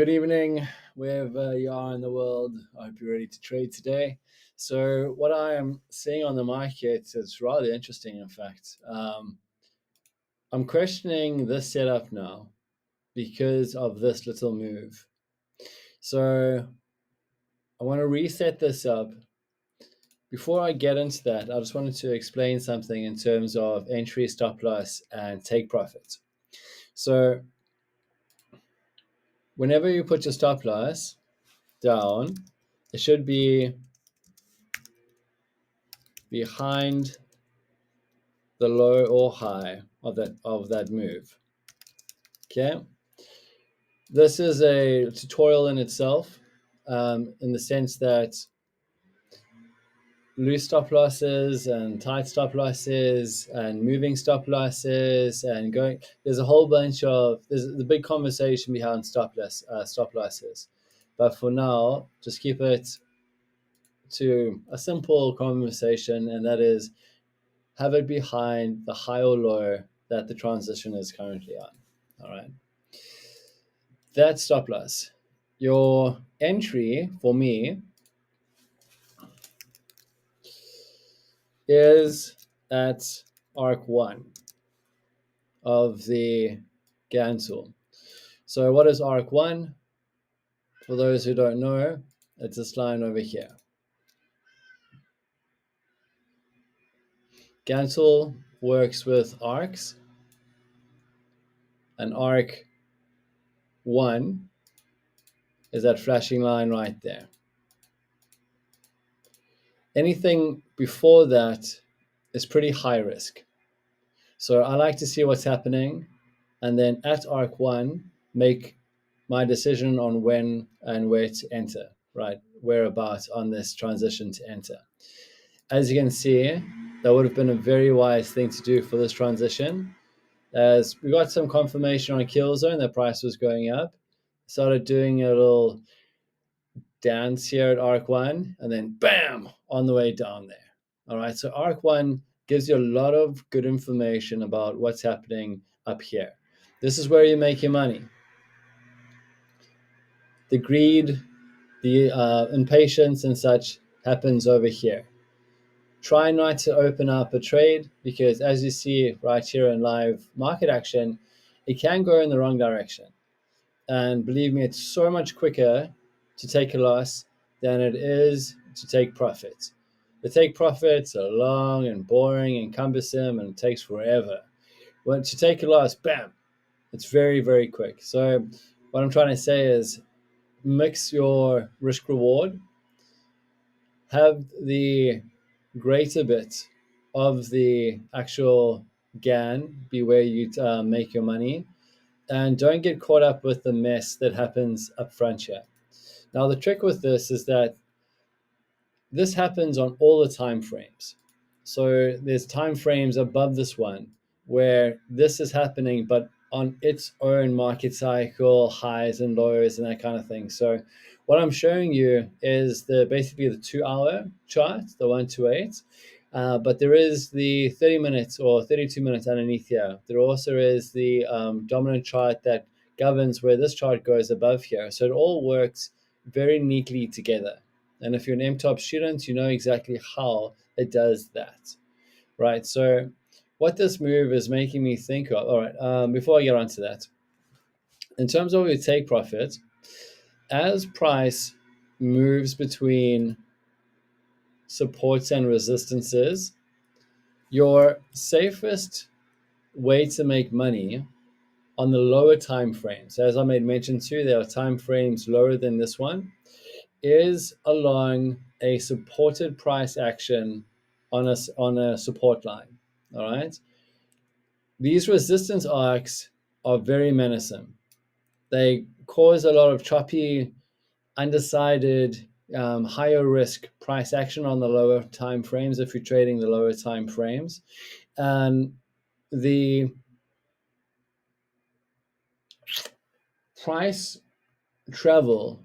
Good evening, wherever you are in the world. I hope you're ready to trade today. So, what I am seeing on the market is rather interesting, in fact. I'm questioning this setup now because of this little move. So, I want to reset this up. Before I get into that, I just wanted to explain something in terms of entry, stop loss, and take profit. So, whenever you put your stop loss down, it should be behind the low or high of that move. Okay, this is a tutorial in itself, in the sense that loose stop losses and tight stop losses and moving stop losses and going. There's a whole bunch of there's the big conversation behind stop losses, but for now, just keep it to a simple conversation, and that is have it behind the high or low that the transition is currently on. All right. That's stop loss. Your entry for me is at arc 1 of the Gann tool. So what is arc 1? For those who don't know, it's this line over here. Gann tool works with arcs, and arc 1 is that flashing line right there. Anything before that is pretty high risk. So I like to see what's happening, and then at arc 1, make my decision on when and where to enter, right? Whereabouts on this transition to enter. As you can see, that would have been a very wise thing to do for this transition, as we got some confirmation on a kill zone that price was going up. Started doing a little dance here at arc 1, and then bam, on the way down there. All right, so arc 1 gives you a lot of good information about what's happening up here. This is where you make your money. The greed, the impatience and such happens over here. Try not to open up a trade, because as you see right here in live market action, it can go in the wrong direction. And believe me, it's so much quicker to take a loss than it is to take profits. The take profits are long and boring and cumbersome and it takes forever. When to take a loss, bam, it's very, very quick. So what I'm trying to say is mix your risk reward, have the greater bit of the actual GAN be where you make your money, and don't get caught up with the mess that happens up front here. Now, the trick with this is that this happens on all the time frames. So there's time frames above this one where this is happening, but on its own market cycle, highs and lows and that kind of thing. So what I'm showing you is basically the 2-hour chart, the 128. But there is the 30 minutes or 32 minutes underneath here. There also is the dominant chart that governs where this chart goes above here. So it all works very neatly together. And if you're an MTOPS student, you know exactly how it does that, right? So what this move is making me think of, all right, before I get onto that, in terms of your take profit, as price moves between supports and resistances, your safest way to make money on the lower time frames, as I made mention to, there are time frames lower than this one, is along a supported price action on a support line. All right. These resistance arcs are very menacing. They cause a lot of choppy, undecided, higher risk price action on the lower time frames if you're trading the lower time frames. And the price travel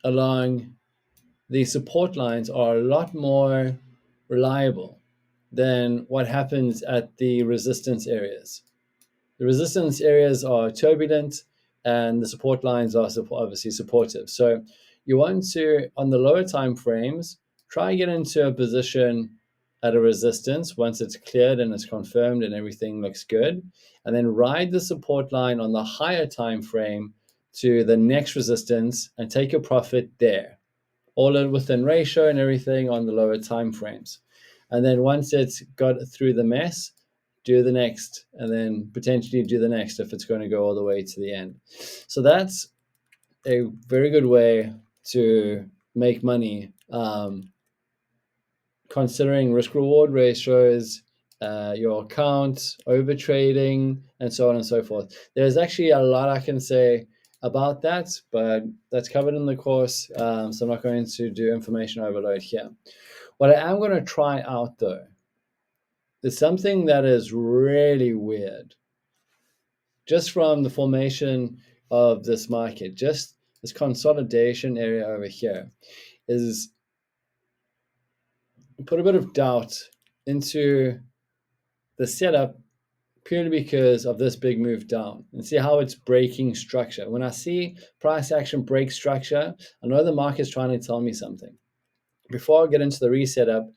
along the support lines are a lot more reliable than what happens at the resistance areas. The resistance areas are turbulent. and the support lines are obviously supportive. So you want to, on the lower time frames, try and get into a position at a resistance once it's cleared and it's confirmed and everything looks good, and then ride the support line on the higher time frame to the next resistance and take your profit there, all within ratio and everything on the lower time frames. And then once it's got through the mess, do the next, and then potentially do the next if it's going to go all the way to the end. So that's a very good way to make money, considering risk reward ratios, your account, over trading, and so on and so forth. There's actually a lot I can say about that, but that's covered in the course, so I'm not going to do information overload here. What I am going to try out, though, is something that is really weird. Just from the formation of this market, just this consolidation area over here, is put a bit of doubt into the setup purely because of this big move down, and see how it's breaking structure. When I see price action break structure, I know the market's trying to tell me something. Before I get into the reset up,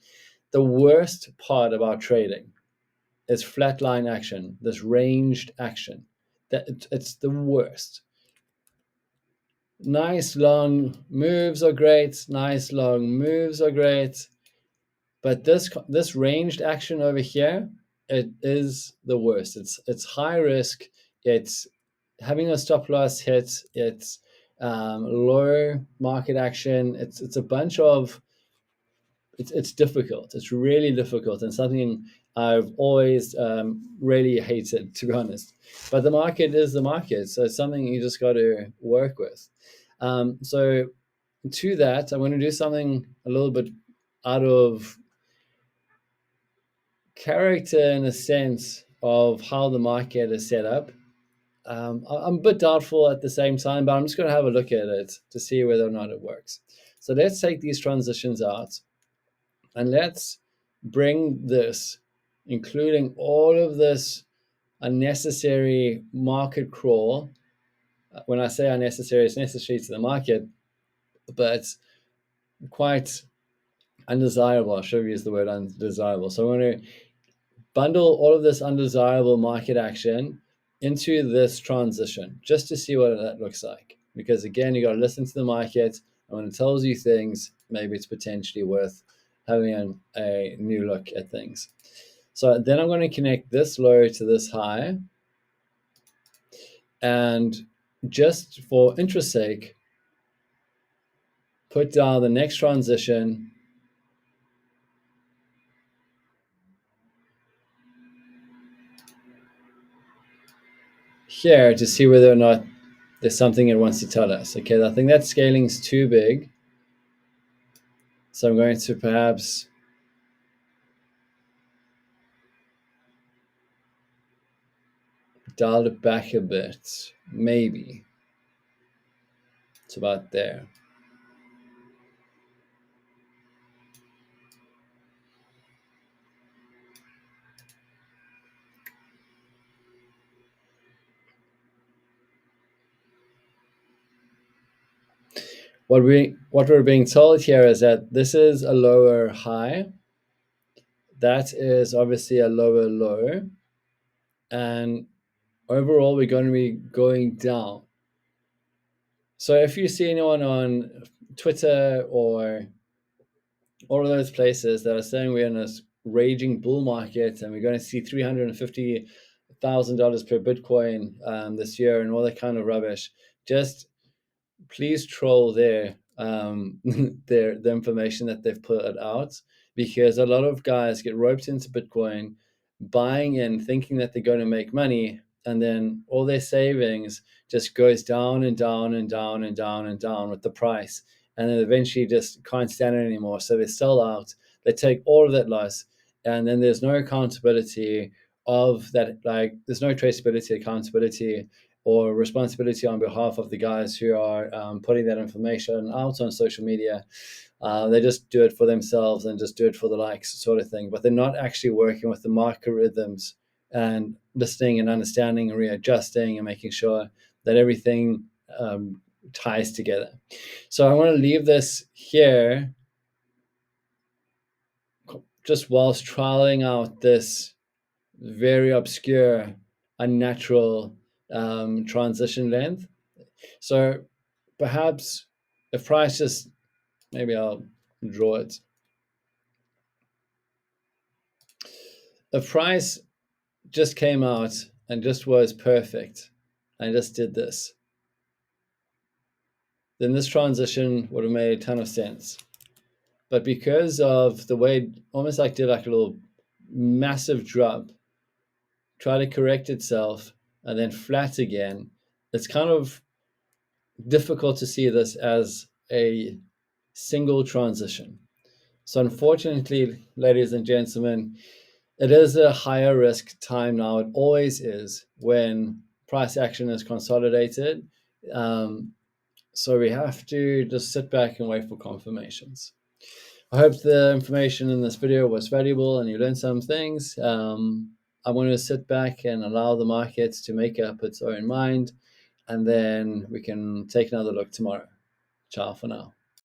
the worst part about trading is flatline action, this ranged action. It's the worst. Nice long moves are great. Nice long moves are great. But this ranged action over here, it is the worst. It's high risk. It's having a stop loss hit. It's low market action. It's a bunch of it's difficult. It's really difficult, and something I've always really hated, to be honest. But the market is the market, so it's something you just got to work with. So to that, I'm going to do something a little bit out of character in a sense of how the market is set up. I'm a bit doubtful at the same time, but I'm just going to have a look at it to see whether or not it works. So let's take these transitions out, and let's bring this, including all of this unnecessary market crawl. When I say unnecessary, it's necessary to the market, but quite undesirable. I should have used the word undesirable. So I'm going to bundle all of this undesirable market action into this transition just to see what that looks like. Because again, you got to listen to the market, and when it tells you things, maybe it's potentially worth having a new look at things. So then I'm going to connect this low to this high, and just for interest sake, put down the next transition here to see whether or not there's something it wants to tell us. Okay, I think that scaling is too big, so I'm going to perhaps dial it back a bit. Maybe it's about there. What we're being told here is that this is a lower high, that is obviously a lower low, and overall we're going to be going down. So if you see anyone on Twitter or all of those places that are saying we're in a raging bull market and we're going to see $350,000 per Bitcoin this year and all that kind of rubbish, just please troll the information that they've put out, because a lot of guys get roped into Bitcoin, buying in, thinking that they're going to make money, and then all their savings just goes down and down and down and down and down with the price, and then eventually just can't stand it anymore. So they sell out, they take all of that loss, and then there's no accountability of that. Like, there's no traceability, accountability, or responsibility on behalf of the guys who are putting that information out on social media. They just do it for themselves and just do it for the likes, sort of thing. But they're not actually working with the market rhythms and listening and understanding and readjusting and making sure that everything ties together. So I want to leave this here just whilst trialing out this very obscure, unnatural transition length. So perhaps if price just, maybe I'll draw it. If price just came out and just was perfect and just did this, then this transition would have made a ton of sense. But because of the way, almost like did like a little massive drop, try to correct itself, and then flat again, it's kind of difficult to see this as a single transition. So unfortunately, ladies and gentlemen, it is a higher risk time now. It always is when price action is consolidated. So we have to just sit back and wait for confirmations. I hope the information in this video was valuable and you learned some things. I want to sit back and allow the markets to make up its own mind, and then we can take another look tomorrow. Ciao for now.